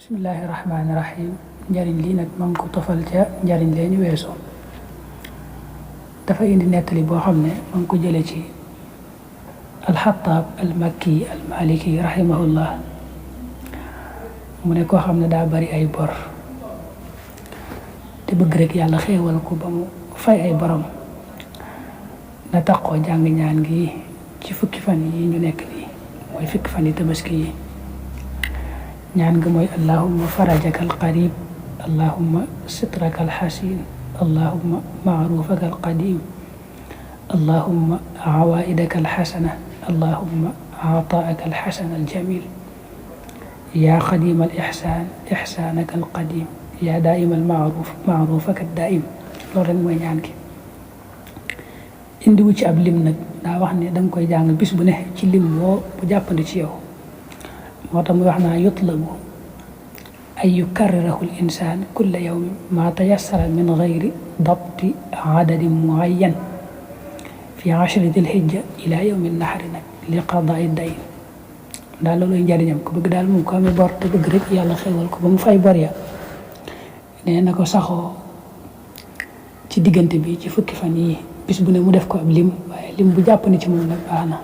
bismillahi rahmaani rahim njariñ lii nag ma ngi ko tofal ca njariñ lee ñu weesoo dafa indi nettali boo xam ne ma ngi ko jële ci alxataab almakki almaliki rahimahullah mu ne koo xam ne daa bari ay bor te bëgg rek yàlla xéewal ko ba mu fay ay borom na taxoo jàng ñaan gi ci fukki fan yi ñu nekk nii mooy fukki fan yi tabaski yi ñaan nga mooy allahumma farajaka alqarib allahumma sitraka alxasin allahumma maarufaka alqadim allahumma awaidaka alxasana allahumma ataaka alxasana aljamil yaa qadim alixsan ixsanaka alqadim yaa daaima almaaruf maarufaka addaim loolu rek mooy ñaan gi indiwu ci ab lim nag daa wax ne danga koy jàng bis bu ne ci lim woo bu jàppandi ci yow moo tax muy wax naa yutlabu an yukarrirahu l insaan kulla yawmin maa tayassara min gayri dabti adadin muayyan fi ashri dil hijja ila yawmi nahri nag li qadaai dayn daal looluy njariñam ko bëgg daal moom ko amee bor te bëgg rek yàlla xéewal ko ba mu fay bor ya nee na ko saxoo ci diggante bi ci fukki fan yi bis bu ne mu def ko ab lim waaye lim bu jàpp ni ci moom nag baax na